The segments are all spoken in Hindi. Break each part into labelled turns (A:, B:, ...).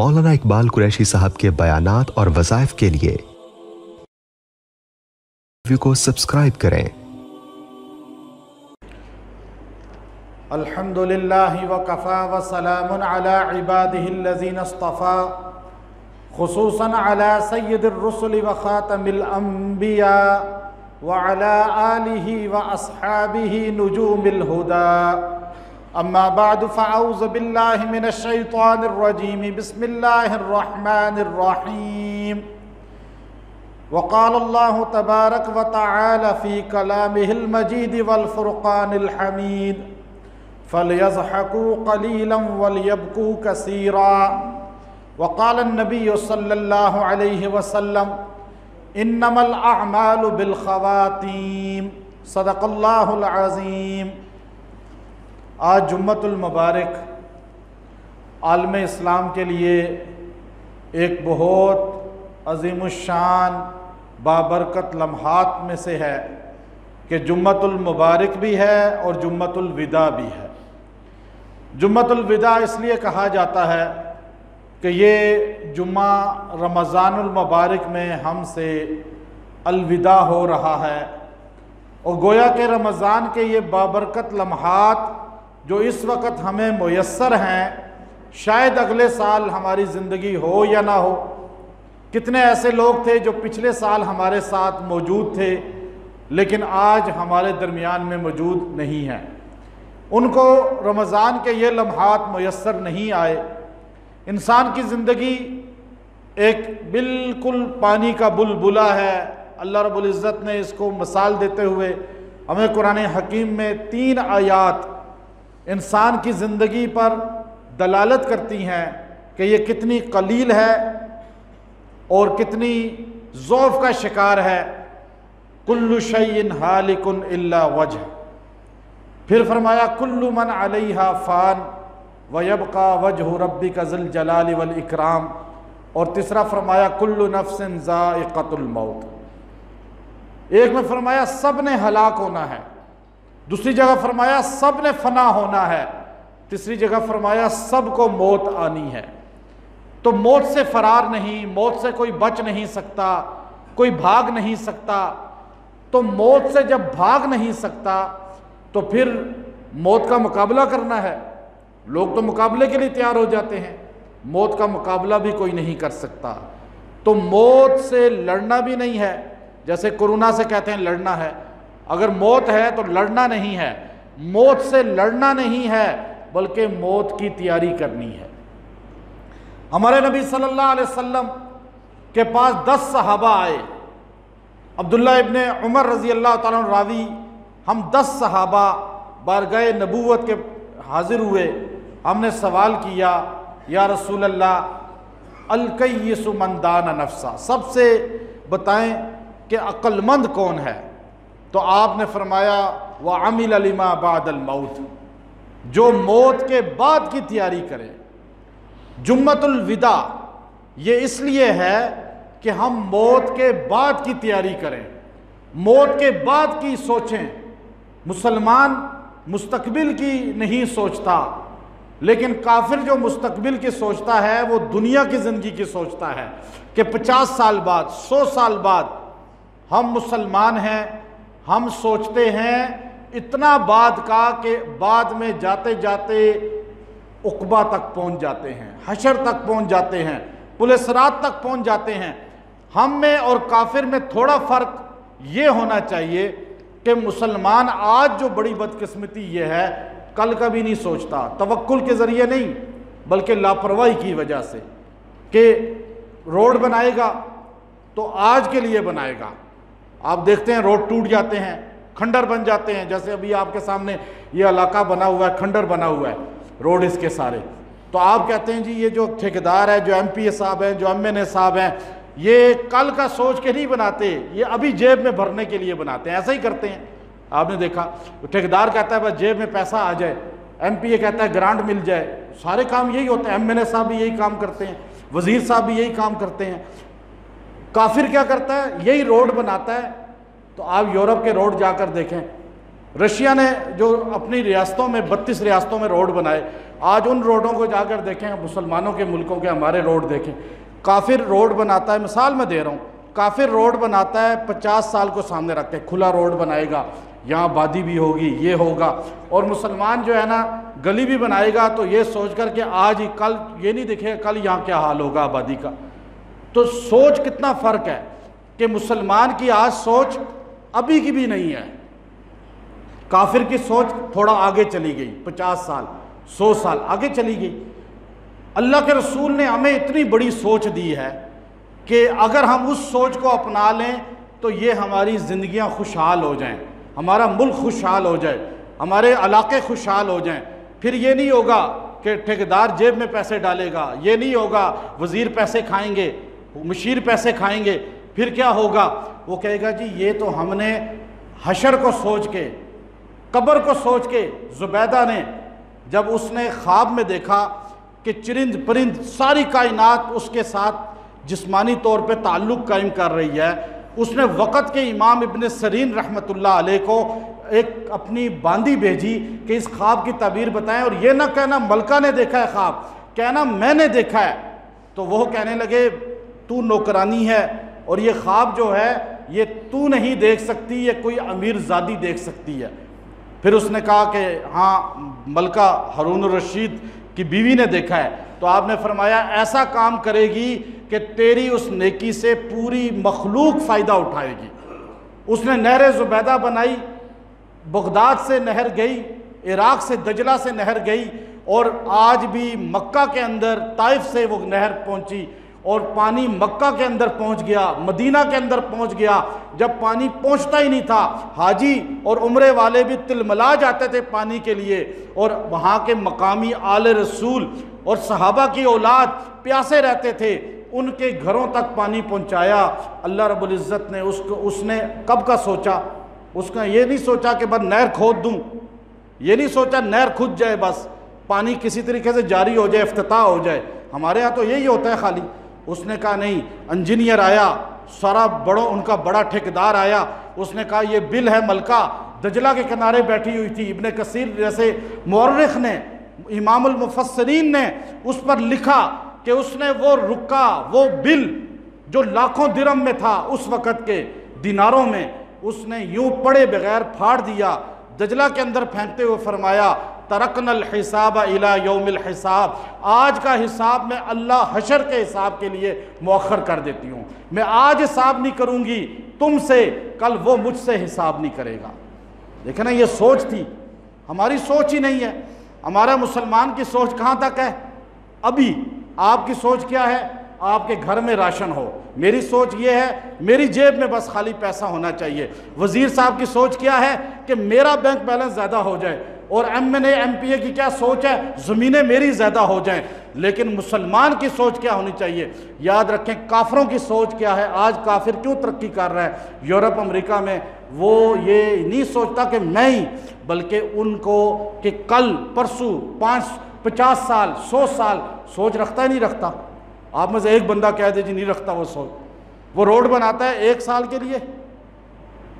A: मौलाना इकबाल कुरैशी साहब के बयानात और वज़ाइफ के लिए वीडियो को सब्सक्राइब करें।
B: अल्हम्दुलिल्लाहि व कफ़ा व सलामुन अला इबादिहिल्लज़ीना इस्तफ़ा खुसूसन अला सय्यिदिर रुसुलि व ख़ातमिल अंबिया व अला आलिहि व अस्हाबिहि नुजूमिल हुदा। अम्मा बाद फ़अऊज़ु बिल्लाहि मिनश शैतानिर रजीम। बिस्मिल्लाहिर रहमानिर रहीम। वक़ाल अल्लाहु तबारक व तआला फ़ी कलामिहिल मजीद वल फ़ुरक़ानिल हमीद फ़लयज़हकू क़लीलन वलयबकू कसीरा। वक़ाल नबी सल्लल्लाहु अलैहि वसल्लम इन्नमल अअमालु बिल ख़वातीम। सदक़ल्लाहुल अज़ीम। आज जुम्मतुल मुबारक आलम इस्लाम के लिए एक बहुत अज़ीमुश्शान बाबरकत लम्हात में से है कि जुम्मतुल मुबारक भी है और जुम्मतुल विदा भी है। जुम्मतुल विदा इसलिए कहा जाता है कि ये जुम्मा रमज़ानुल मुबारक में हमसे अलविदा हो रहा है और गोया के रमज़ान के ये बाबरकत लम्हात जो इस वक्त हमें मुयस्सर हैं, शायद अगले साल हमारी ज़िंदगी हो या ना हो। कितने ऐसे लोग थे जो पिछले साल हमारे साथ मौजूद थे लेकिन आज हमारे दरमियान में मौजूद नहीं हैं। उनको रमज़ान के ये लम्हात मुयस्सर नहीं आए। इंसान की ज़िंदगी एक बिल्कुल पानी का बुलबुला है। अल्लाह रब्बुल इज़्ज़त ने इसको मिसाल देते हुए हमें कुरान हकीम में 3 आयात इंसान की ज़िंदगी पर दलालत करती हैं कि ये कितनी कलील है और कितनी ज़ौफ़ का शिकार है। कुल्लु शैइन हालिकुन इल्ला वजह। फिर फरमाया कुल्लु मन अलैहा फ़ान व यबका वजहु रब्बिका ज़ुल जलाली वल इकराम। और तीसरा फरमाया कुल्लु नफ्सिन ज़ाइक़तुल मौत। एक में फरमाया सब ने हलाक होना है, दूसरी जगह फरमाया सब ने फना होना है, तीसरी जगह फरमाया सब को मौत आनी है। तो मौत से फरार नहीं, मौत से कोई बच नहीं सकता, कोई भाग नहीं सकता। तो मौत से जब भाग नहीं सकता तो फिर मौत का मुकाबला करना है। लोग तो मुकाबले के लिए तैयार हो जाते हैं, मौत का मुकाबला भी कोई नहीं कर सकता। तो मौत से लड़ना भी नहीं है, जैसे कोरोना से कहते हैं लड़ना है। अगर मौत है तो लड़ना नहीं है, मौत से लड़ना नहीं है बल्कि मौत की तैयारी करनी है। हमारे नबी सल्लल्लाहु अलैहि वसल्लम के पास 10 सहाबा आए। अब्दुल्ला इब्ने उमर रज़ी अल्लाह ताला अन्हु रावी, हम 10 सहाबा बारगाह नबूवत के हाजिर हुए। हमने सवाल किया, या रसूल अल्लाह अल-कय्यिसु मन दाना नफ्सा, सबसे बताएं कि अक्लमंद कौन है। तो आपने फरमाया व अमिल लिमा बादल मौत, जो मौत के बाद की तैयारी करे। जुम्मतुल विदा ये इसलिए है कि हम मौत के बाद की तैयारी करें, मौत के बाद की सोचें। मुसलमान मुस्तकबिल की नहीं सोचता, लेकिन काफिर जो मुस्तकबिल की सोचता है वो दुनिया की ज़िंदगी की सोचता है कि 50 साल बाद, 100 साल बाद हम मुसलमान हैं। हम सोचते हैं इतना बाद का कि बाद में जाते जाते उक़बा तक पहुंच जाते हैं, हशर तक पहुंच जाते हैं, पुल सिरात तक पहुंच जाते हैं। हम में और काफिर में थोड़ा फ़र्क ये होना चाहिए कि मुसलमान आज जो बड़ी बदकिस्मती ये है, कल का भी नहीं सोचता, तवक्कुल के ज़रिए नहीं बल्कि लापरवाही की वजह से कि रोड बनाएगा तो आज के लिए बनाएगा। आप देखते हैं रोड टूट जाते हैं, खंडर बन जाते हैं। जैसे अभी आपके सामने ये इलाका बना हुआ है, खंडर बना हुआ है रोड इसके सारे। तो आप कहते हैं जी ये जो ठेकेदार है, जो एमपीए साहब हैं, जो एमएनए साहब हैं, ये कल का सोच के नहीं बनाते, ये अभी जेब में भरने के लिए बनाते हैं। ऐसा ही करते हैं, आपने देखा। ठेकेदार कहता है बस जेब में पैसा आ जाए, एमपीए कहता है ग्रांट मिल जाए। सारे काम यही होते हैं। एमएनए साहब भी यही काम करते हैं, वजीर साहब भी यही काम करते हैं। काफिर क्या करता है, यही रोड बनाता है। तो आप यूरोप के रोड जाकर देखें, रशिया ने जो अपनी रियासतों में 32 रियासतों में रोड बनाए, आज उन रोडों को जाकर देखें, मुसलमानों के मुल्कों के हमारे रोड देखें। काफिर रोड बनाता है, मिसाल मैं दे रहा हूँ, काफिर रोड बनाता है 50 साल को सामने रखते, खुला रोड बनाएगा, यहाँ आबादी भी होगी, ये होगा, और मुसलमान जो है ना गली भी बनाएगा तो ये सोच कर कि आज ही, कल ये नहीं दिखेगा कल यहाँ क्या हाल होगा आबादी का। तो सोच कितना फ़र्क है कि मुसलमान की आज सोच अभी की भी नहीं है, काफिर की सोच थोड़ा आगे चली गई, 50 साल 100 साल आगे चली गई। अल्लाह के रसूल ने हमें इतनी बड़ी सोच दी है कि अगर हम उस सोच को अपना लें तो ये हमारी ज़िंदगियां खुशहाल हो जाएं, हमारा मुल्क खुशहाल हो जाए, हमारे इलाके खुशहाल हो जाएं। फिर ये नहीं होगा कि ठेकेदार जेब में पैसे डालेगा, ये नहीं होगा वज़ीर पैसे खाएंगे, मुशीर पैसे खाएंगे। फिर क्या होगा? वो कहेगा जी ये तो हमने हशर को सोच के, कब्र को सोच के, ज़ुबैदा ने जब उसने ख्वाब में देखा कि चिरिंद परिंद सारी कायनात उसके साथ जिस्मानी तौर पे ताल्लुक़ कायम कर रही है, उसने वक़्त के इमाम इब्न सरीन रहमतुल्लाह अलैह को एक अपनी बांदी भेजी कि इस ख्वाब की ताबीर बताएं, और ये ना कहना मलका ने देखा है ख्वाब, कहना मैंने देखा है। तो वो कहने लगे तू नौकरानी है और ये ख्वाब जो है ये तू नहीं देख सकती, ये कोई अमीर ज़ादी देख सकती है। फिर उसने कहा कि हाँ मलका हारून रशीद की बीवी ने देखा है। तो आपने फरमाया ऐसा काम करेगी कि तेरी उस नेकी से पूरी मखलूक फ़ायदा उठाएगी। उसने नहर ज़ुबैदा बनाई, बगदाद से नहर गई, इराक़ से दजला से नहर गई, और आज भी मक्का के अंदर ताइफ से वो नहर पहुंची और पानी मक्का के अंदर पहुंच गया, मदीना के अंदर पहुंच गया। जब पानी पहुंचता ही नहीं था, हाजी और उम्रे वाले भी तिलमिला जाते थे पानी के लिए, और वहाँ के मकामी आले रसूल और सहाबा की औलाद प्यासे रहते थे, उनके घरों तक पानी पहुँचाया। अल्लाह रब्बुल इज़्ज़त ने उसने कब का सोचा? उसने ये नहीं सोचा कि बस नहर खोद दूँ, ये नहीं सोचा नहर खुद जाए, बस पानी किसी तरीके से जारी हो जाए, इफ्तिताह हो जाए। हमारे यहाँ तो यही होता है खाली। उसने कहा नहीं, इंजीनियर आया, सारा उनका बड़ा ठेकेदार आया, उसने कहा ये बिल है मलका, दजला के किनारे बैठी हुई थी। इब्ने कसीर जैसे मुअर्रिख ने, इमामुल मुफस्सिरीन ने उस पर लिखा कि उसने वो रुका, वो बिल जो लाखों दिरहम में था उस वक़्त के दिनारों में, उसने यूं पड़े बगैर फाड़ दिया, दजला के अंदर फेंकते हुए फरमाया तरकनल हिसाब इला यौमिल हिसाब, आज का हिसाब मैं अल्लाह हशर के हिसाब के लिए मौखर कर देती हूँ। मैं आज हिसाब नहीं करूँगी तुमसे, कल वो मुझसे हिसाब नहीं करेगा। देखे ना, ये सोच थी, हमारी सोच ही नहीं है। हमारा मुसलमान की सोच कहाँ तक है? अभी आपकी सोच क्या है? आपके घर में राशन हो। मेरी सोच ये है मेरी जेब में बस खाली पैसा होना चाहिए। वज़ीर साहब की सोच क्या है कि मेरा बैंक बैलेंस ज़्यादा हो जाए। और MNA MPA की क्या सोच है? ज़मीनें मेरी ज़्यादा हो जाएं। लेकिन मुसलमान की सोच क्या होनी चाहिए? याद रखें, काफिरों की सोच क्या है? आज काफिर क्यों तरक्की कर रहा है यूरोप अमेरिका में? वो ये नहीं सोचता कि मैं ही, बल्कि उनको कि कल परसों 50 साल 100 साल सोच रखता ही नहीं रखता। आप में से एक बंदा कह दीजिए नहीं रखता वो सोच। वो रोड बनाता है 1 साल के लिए।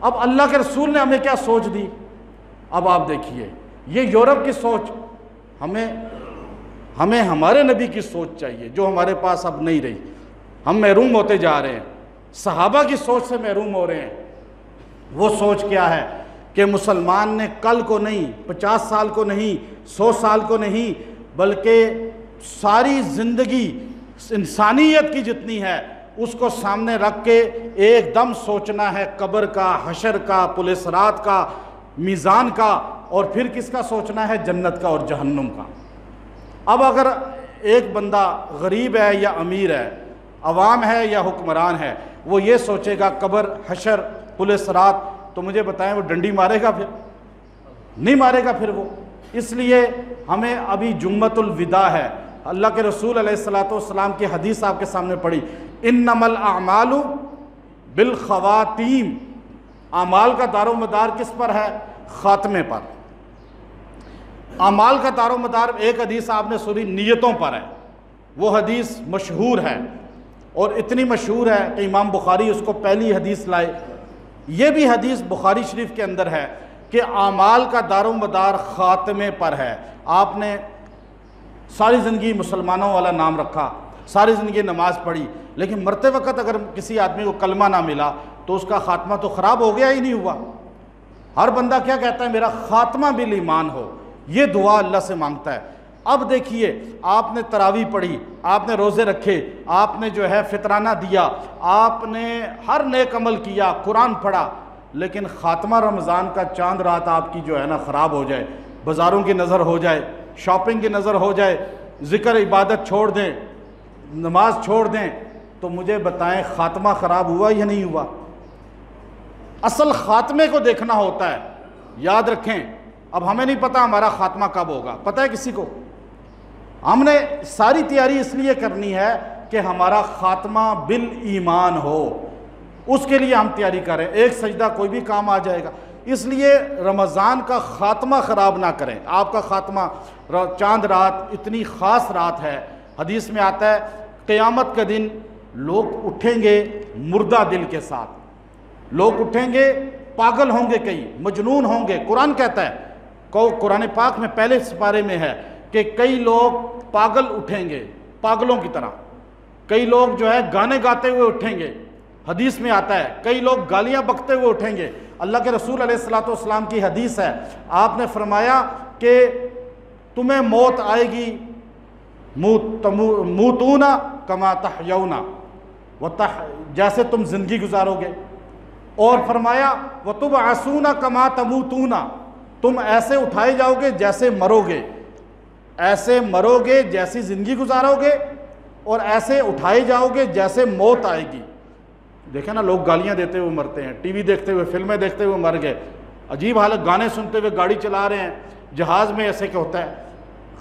B: अब अल्लाह के रसूल ने हमें क्या सोच दी? अब आप देखिए, ये यूरोप की सोच, हमें हमारे नबी की सोच चाहिए जो हमारे पास अब नहीं रही। हम महरूम होते जा रहे हैं, सहाबा की सोच से महरूम हो रहे हैं। वो सोच क्या है कि मुसलमान ने कल को नहीं, 50 साल को नहीं, 100 साल को नहीं, बल्कि सारी ज़िंदगी इंसानियत की जितनी है उसको सामने रख के एकदम सोचना है कब्र का, हशर का, पुलिस रात का, मीज़ान का, और फिर किसका सोचना है? जन्नत का और जहन्नुम का। अब अगर एक बंदा गरीब है या अमीर है, अवाम है या हुक्मरान है, वो ये सोचेगा कब्र, हशर, पुलिस रात, तो मुझे बताएं वो डंडी मारेगा? फिर नहीं मारेगा फिर वो। इसलिए हमें अभी जुम्मतुल विदा है। अल्लाह के रसूल अलैहिस्सलातु वस्सलाम की हदीस आपके सामने पढ़ी, इन्नमल अमालु बिल खवातीम। अमाल का दारोमदार किस पर है? ख़ात्मे पर। अमाल का दारोमदार, एक हदीस आपने सुनी, नियतों पर है। वो हदीस मशहूर है और इतनी मशहूर है कि इमाम बुखारी उसको पहली हदीस लाए। ये भी हदीस बुखारी शरीफ के अंदर है कि आमाल का दारोमदार खात्मे पर है। आपने सारी ज़िंदगी मुसलमानों वाला नाम रखा, सारी ज़िंदगी नमाज पढ़ी, लेकिन मरते वक्त अगर किसी आदमी को कलमा ना मिला तो उसका खात्मा तो ख़राब हो गया ही नहीं हुआ। हर बंदा क्या कहता है, मेरा खात्मा बिल ईमान हो, ये दुआ अल्लाह से मांगता है। अब देखिए, आपने तरावी पढ़ी, आपने रोज़े रखे, आपने जो है फितराना दिया, आपने हर नेक अमल किया, कुरान पढ़ा, लेकिन ख़ात्मा रमज़ान का चांद रात आपकी जो है ना ख़राब हो जाए, बाज़ारों की नज़र हो जाए, शॉपिंग की नज़र हो जाए, ज़िक्र इबादत छोड़ दें, नमाज छोड़ दें, तो मुझे बताएं ख़ात्मा ख़राब हुआ या नहीं हुआ? असल ख़ात्मे को देखना होता है। याद रखें, अब हमें नहीं पता हमारा ख़ात्मा कब होगा, पता है किसी को? हमने सारी तैयारी इसलिए करनी है कि हमारा ख़ात्मा बिल ईमान हो, उसके लिए हम तैयारी करें। एक सजदा कोई भी काम आ जाएगा, इसलिए रमज़ान का ख़ात्मा ख़राब ना करें। आपका ख़ात्मा, चांद रात इतनी ख़ास रात है, हदीस में आता है क़यामत के दिन लोग उठेंगे मुर्दा दिल के साथ, लोग उठेंगे पागल होंगे, कई मजनून होंगे। कुरान कहता है, कुरान पाक में पहले सिपारे में है कि कई लोग पागल उठेंगे, पागलों की तरह। कई लोग जो है गाने गाते हुए उठेंगे, हदीस में आता है कई लोग गालियां बकते हुए उठेंगे। अल्लाह के रसूल अलैहिस्सलाम की हदीस है, आपने फरमाया कि तुम्हें मौत आएगी, मूतूना कमा तहयौना, जैसे तुम जिंदगी गुजारोगे, और फरमाया वतुबअसूना कमा तमूतूना, तुम ऐसे उठाए जाओगे जैसे मरोगे, ऐसे मरोगे जैसी ज़िंदगी गुजारोगे, और ऐसे उठाए जाओगे जैसे मौत आएगी। देखे ना, लोग गालियां देते हुए मरते हैं, टीवी देखते हुए, फिल्में देखते हुए मर गए, अजीब हालत, गाने सुनते हुए गाड़ी चला रहे हैं, जहाज़ में ऐसे क्या होता है।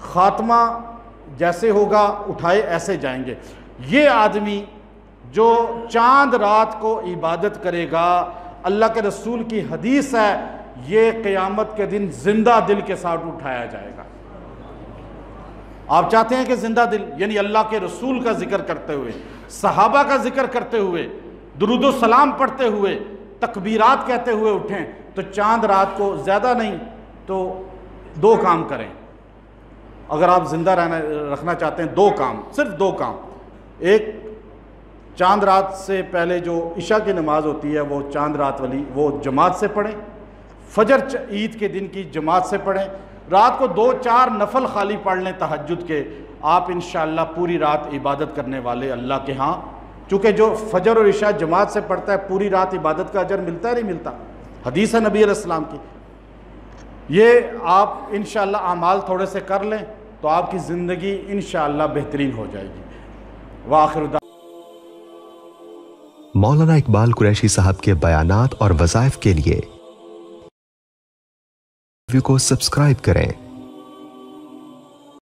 B: ख़ात्मा जैसे होगा, उठाए ऐसे जाएंगे। ये आदमी जो चांद रात को इबादत करेगा, अल्लाह के रसूल की हदीस है, ये क़यामत के दिन जिंदा दिल के साथ उठाया जाएगा। आप चाहते हैं कि जिंदा दिल, यानी अल्लाह के रसूल का जिक्र करते हुए, सहाबा का जिक्र करते हुए, दुरूद सलाम पढ़ते हुए, तकबीरात कहते हुए उठें, तो चांद रात को ज़्यादा नहीं तो 2 काम करें। अगर आप ज़िंदा रखना चाहते हैं, 2 काम, सिर्फ 2 काम। एक, चांद रात से पहले जो इशा की नमाज होती है, वो चांद रात वाली, वो जमात से पढ़ें। फजर ईद के दिन की जमात से पढ़ें। रात को 2-4 नफल खाली पढ़ लें तहज्जुद के। आप इंशाअल्लाह पूरी रात इबादत करने वाले अल्लाह के यहाँ, चूँकि जो फजर और इशा जमात से पढ़ता है, पूरी रात इबादत का अजर मिलता है नहीं मिलता, हदीस है नबी अलैहिस्सलाम की। ये आप इंशाअल्लाह अमाल थोड़े से कर लें तो आपकी ज़िंदगी इंशाअल्लाह बेहतरीन हो जाएगी। वाखिर
A: मौलाना इकबाल कुरैशी साहब के बयानात और वज़ाइफ के लिए को सब्सक्राइब करें।